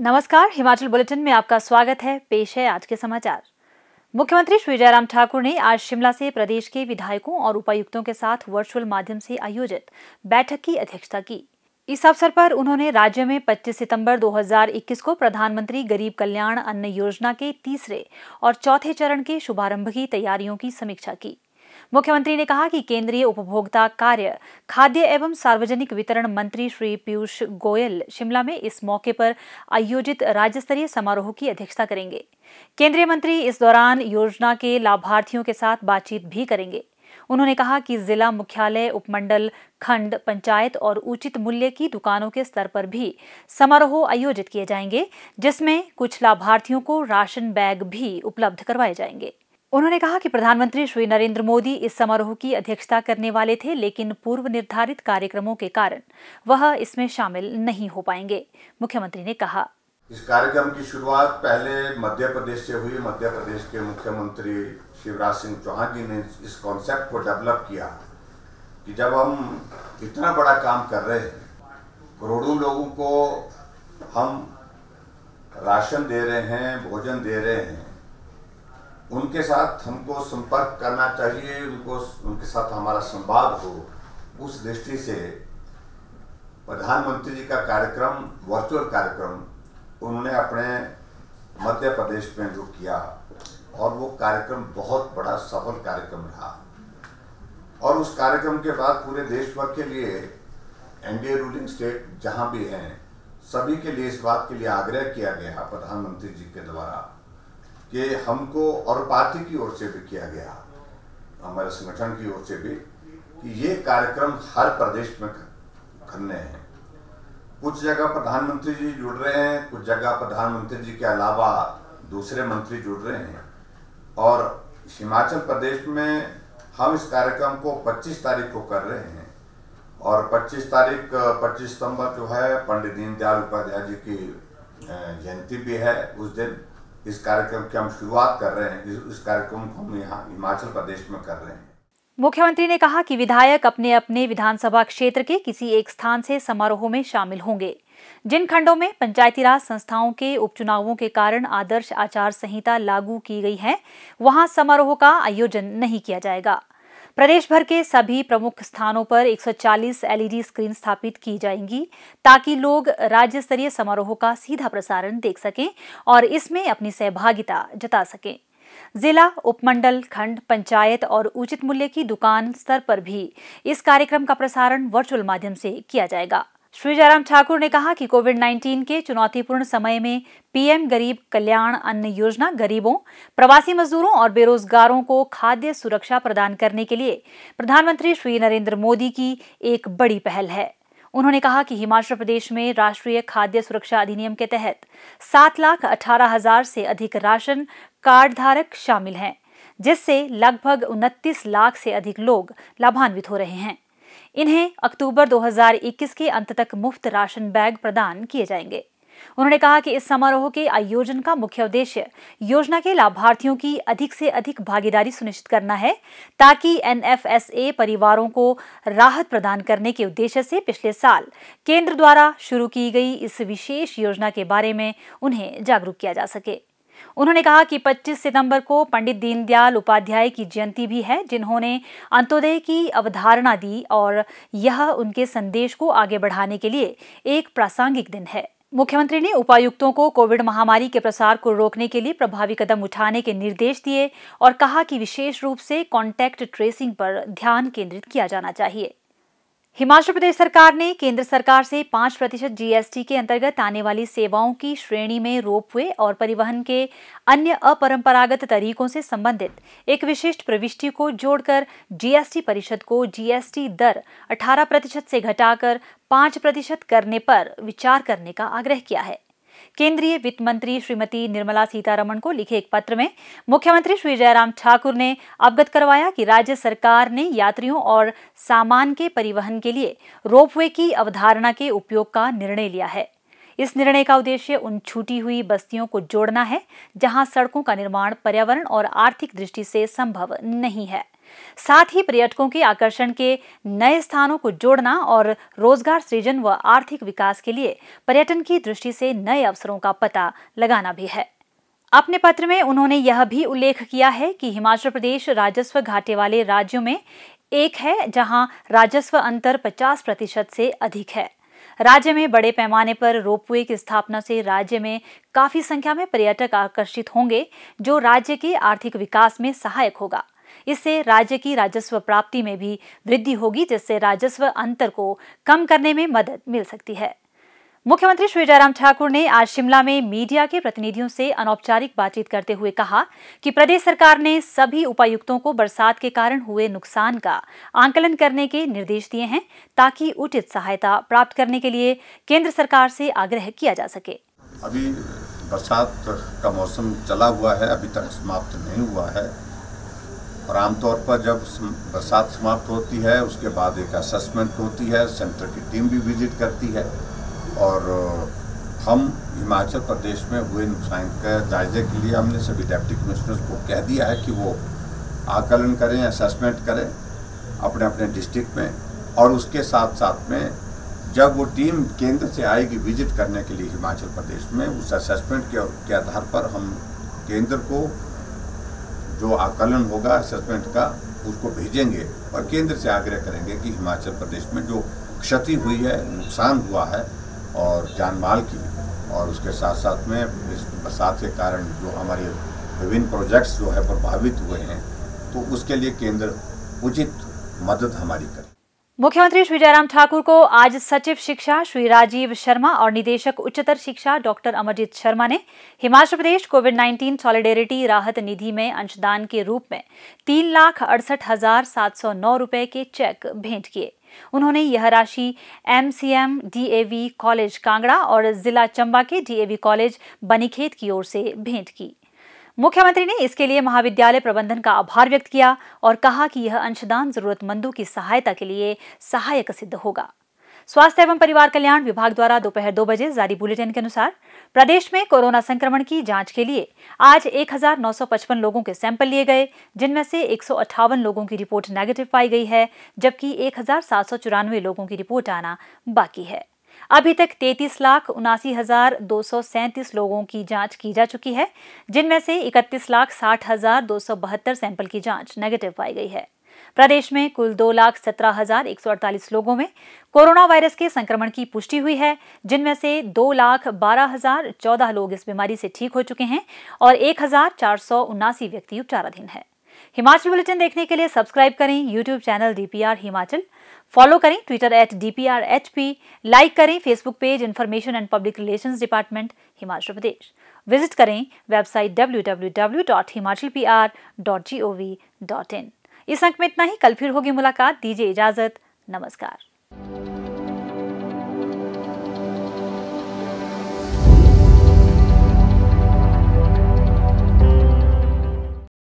नमस्कार, हिमाचल बुलेटिन में आपका स्वागत है। पेश है आज के समाचार। मुख्यमंत्री श्री जयराम ठाकुर ने आज शिमला से प्रदेश के विधायकों और उपायुक्तों के साथ वर्चुअल माध्यम से आयोजित बैठक की अध्यक्षता की। इस अवसर पर उन्होंने राज्य में 25 सितंबर 2021 को प्रधानमंत्री गरीब कल्याण अन्न योजना के तीसरे और चौथे चरण के शुभारंभ की तैयारियों की समीक्षा की। मुख्यमंत्री ने कहा कि केंद्रीय उपभोक्ता कार्य, खाद्य एवं सार्वजनिक वितरण मंत्री श्री पीयूष गोयल शिमला में इस मौके पर आयोजित राज्य स्तरीय समारोह की अध्यक्षता करेंगे। केंद्रीय मंत्री इस दौरान योजना के लाभार्थियों के साथ बातचीत भी करेंगे। उन्होंने कहा कि जिला मुख्यालय, उपमंडल, खंड, पंचायत और उचित मूल्य की दुकानों के स्तर पर भी समारोह आयोजित किए जाएंगे, जिसमें कुछ लाभार्थियों को राशन बैग भी उपलब्ध करवाए जाएंगे। उन्होंने कहा कि प्रधानमंत्री श्री नरेंद्र मोदी इस समारोह की अध्यक्षता करने वाले थे, लेकिन पूर्व निर्धारित कार्यक्रमों के कारण वह इसमें शामिल नहीं हो पाएंगे। मुख्यमंत्री ने कहा, इस कार्यक्रम की शुरुआत पहले मध्य प्रदेश से हुई। मध्य प्रदेश के मुख्यमंत्री शिवराज सिंह चौहान जी ने इस कॉन्सेप्ट को डेवलप किया कि जब हम इतना बड़ा काम कर रहे हैं, करोड़ों लोगों को हम राशन दे रहे हैं, भोजन दे रहे हैं, उनके साथ हमको संपर्क करना चाहिए, उनके साथ हमारा संवाद हो। उस दृष्टि से प्रधानमंत्री जी का कार्यक्रम, वर्चुअल कार्यक्रम उन्होंने अपने मध्य प्रदेश में जो किया, और वो कार्यक्रम बहुत बड़ा सफल कार्यक्रम रहा। और उस कार्यक्रम के बाद पूरे देश भर के लिए, एनडीए रूलिंग स्टेट जहां भी हैं, सभी के लिए इस बात के लिए आग्रह किया गया प्रधानमंत्री जी के द्वारा कि हमको, और पार्टी की ओर से भी किया गया, हमारे संगठन की ओर से भी, कि ये कार्यक्रम हर प्रदेश में करने हैं। कुछ जगह प्रधानमंत्री जी जुड़ रहे हैं, कुछ जगह प्रधानमंत्री जी के अलावा दूसरे मंत्री जुड़ रहे हैं। और हिमाचल प्रदेश में हम इस कार्यक्रम को 25 तारीख को कर रहे हैं, और 25 सितंबर जो है पंडित दीनदयाल उपाध्याय जी की जयंती भी है। उस दिन इस कार्यक्रम की हम शुरुआत कर रहे हैं। इस कार्यक्रम को हम यहाँ हिमाचल प्रदेश में कर रहे हैं। मुख्यमंत्री ने कहा कि विधायक अपने अपने विधानसभा क्षेत्र के किसी एक स्थान से समारोह में शामिल होंगे। जिन खंडों में पंचायती राज संस्थाओं के उपचुनावों के कारण आदर्श आचार संहिता लागू की गई है, वहां समारोह का आयोजन नहीं किया जाएगा। प्रदेश भर के सभी प्रमुख स्थानों पर 140 एलईडी स्क्रीन स्थापित की जाएंगी, ताकि लोग राज्य स्तरीय समारोह का सीधा प्रसारण देख सकें और इसमें अपनी सहभागिता जता सकें। जिला, उपमंडल, खंड, पंचायत और उचित मूल्य की दुकान स्तर पर भी इस कार्यक्रम का प्रसारण वर्चुअल माध्यम से किया जाएगा। श्री जयराम ठाकुर ने कहा कि कोविड-19 के चुनौतीपूर्ण समय में पीएम गरीब कल्याण अन्न योजना गरीबों, प्रवासी मजदूरों और बेरोजगारों को खाद्य सुरक्षा प्रदान करने के लिए प्रधानमंत्री श्री नरेंद्र मोदी की एक बड़ी पहल है। उन्होंने कहा कि हिमाचल प्रदेश में राष्ट्रीय खाद्य सुरक्षा अधिनियम के तहत 7,18,000 से अधिक राशन कार्ड धारक शामिल हैं, जिससे लगभग 29 लाख से अधिक लोग लाभान्वित हो रहे हैं। इन्हें अक्टूबर 2021 के अंत तक मुफ्त राशन बैग प्रदान किए जाएंगे। उन्होंने कहा कि इस समारोह के आयोजन का मुख्य उद्देश्य योजना के लाभार्थियों की अधिक से अधिक भागीदारी सुनिश्चित करना है, ताकि एनएफएसए परिवारों को राहत प्रदान करने के उद्देश्य से पिछले साल केंद्र द्वारा शुरू की गई इस विशेष योजना के बारे में उन्हें जागरूक किया जा सके। उन्होंने कहा कि 25 सितंबर को पंडित दीनदयाल उपाध्याय की जयंती भी है, जिन्होंने अंत्योदय की अवधारणा दी, और यह उनके संदेश को आगे बढ़ाने के लिए एक प्रासंगिक दिन है। मुख्यमंत्री ने उपायुक्तों को कोविड महामारी के प्रसार को रोकने के लिए प्रभावी कदम उठाने के निर्देश दिए और कहा कि विशेष रूप से कॉन्टैक्ट ट्रेसिंग पर ध्यान केंद्रित किया जाना चाहिए। हिमाचल प्रदेश सरकार ने केंद्र सरकार से 5% जीएसटी के अंतर्गत आने वाली सेवाओं की श्रेणी में रोपवे और परिवहन के अन्य अपरंपरागत तरीकों से संबंधित एक विशिष्ट प्रविष्टि को जोड़कर जीएसटी परिषद को जीएसटी दर 18% से घटाकर 5% करने पर विचार करने का आग्रह किया है। केंद्रीय वित्त मंत्री श्रीमती निर्मला सीतारमण को लिखे एक पत्र में मुख्यमंत्री श्री जयराम ठाकुर ने अवगत करवाया कि राज्य सरकार ने यात्रियों और सामान के परिवहन के लिए रोपवे की अवधारणा के उपयोग का निर्णय लिया है। इस निर्णय का उद्देश्य उन छूटी हुई बस्तियों को जोड़ना है जहां सड़कों का निर्माण पर्यावरण और आर्थिक दृष्टि से संभव नहीं है। साथ ही पर्यटकों के आकर्षण के नए स्थानों को जोड़ना और रोजगार सृजन व आर्थिक विकास के लिए पर्यटन की दृष्टि से नए अवसरों का पता लगाना भी है। अपने पत्र में उन्होंने यह भी उल्लेख किया है कि हिमाचल प्रदेश राजस्व घाटे वाले राज्यों में एक है जहां राजस्व अंतर 50% से अधिक है। राज्य में बड़े पैमाने पर रोपवे की स्थापना से राज्य में काफी संख्या में पर्यटक आकर्षित होंगे, जो राज्य के आर्थिक विकास में सहायक होगा। इससे राज्य की राजस्व प्राप्ति में भी वृद्धि होगी, जिससे राजस्व अंतर को कम करने में मदद मिल सकती है। मुख्यमंत्री श्री जयराम ठाकुर ने आज शिमला में मीडिया के प्रतिनिधियों से अनौपचारिक बातचीत करते हुए कहा कि प्रदेश सरकार ने सभी उपायुक्तों को बरसात के कारण हुए नुकसान का आंकलन करने के निर्देश दिए हैं, ताकि उचित सहायता प्राप्त करने के लिए केंद्र सरकार से आग्रह किया जा सके। अभी बरसात का मौसम चला हुआ है, अभी तक समाप्त नहीं हुआ है और आमतौर पर जब बरसात समाप्त होती है उसके बाद एक असेसमेंट होती है, सेंटर की टीम भी विजिट करती है और हम हिमाचल प्रदेश में हुए नुकसान के जायजे के लिए हमने सभी डिप्टी कमिश्नर्स को कह दिया है कि वो आकलन करें, असेसमेंट करें अपने अपने डिस्ट्रिक्ट में और उसके साथ साथ में जब वो टीम केंद्र से आएगी विजिट करने के लिए हिमाचल प्रदेश में, उस असेसमेंट के आधार पर हम केंद्र को जो आकलन होगा असेसमेंट का उसको भेजेंगे और केंद्र से आग्रह करेंगे कि हिमाचल प्रदेश में जो क्षति हुई है, नुकसान हुआ है और जान माल की और उसके साथ साथ में इस बरसात के कारण जो हमारे विभिन्न प्रोजेक्ट्स जो है प्रभावित हुए हैं, तो उसके लिए केंद्र उचित मदद हमारी करे। मुख्यमंत्री श्री जयराम ठाकुर को आज सचिव शिक्षा श्री राजीव शर्मा और निदेशक उच्चतर शिक्षा डॉक्टर अमरजीत शर्मा ने हिमाचल प्रदेश कोविड-19 सॉलिडेरिटी राहत निधि में अंशदान के रूप में 3,68,709 रुपए के चेक भेंट किए। उन्होंने यह राशि MCM DAV कॉलेज कांगड़ा और जिला चंबा के DAV कॉलेज बनीखेत की ओर से भेंट की। मुख्यमंत्री ने इसके लिए महाविद्यालय प्रबंधन का आभार व्यक्त किया और कहा कि यह अंशदान जरूरतमंदों की सहायता के लिए सहायक सिद्ध होगा। स्वास्थ्य एवं परिवार कल्याण विभाग द्वारा दोपहर 2 बजे जारी बुलेटिन के अनुसार प्रदेश में कोरोना संक्रमण की जांच के लिए आज 1955 लोगों के सैंपल लिए गए, जिनमें से 158 लोगों की रिपोर्ट नेगेटिव पाई गई है, जबकि 1794 लोगों की रिपोर्ट आना बाकी है। अभी तक 33,79,237 लोगों की जांच की जा चुकी है, जिनमें से 31,60,272 सैंपल की जांच नेगेटिव पाई गई है। प्रदेश में कुल 2,17,148 लोगों में कोरोना वायरस के संक्रमण की पुष्टि हुई है, जिनमें से 2,12,014 लोग इस बीमारी से ठीक हो चुके हैं और 1,479 व्यक्ति उपचाराधीन है। हिमाचल बुलेटिन देखने के लिए सब्सक्राइब करें YouTube channel DPR Himachal, follow करें ट्विटर @DPRHP, लाइक करें Facebook page information and public relations department Himachal Pradesh, visit करें वेबसाइट www.himachalpr.gov.in। इस अंक में इतना ही। कल फिर होगी मुलाकात। दीजिए इजाजत। नमस्कार।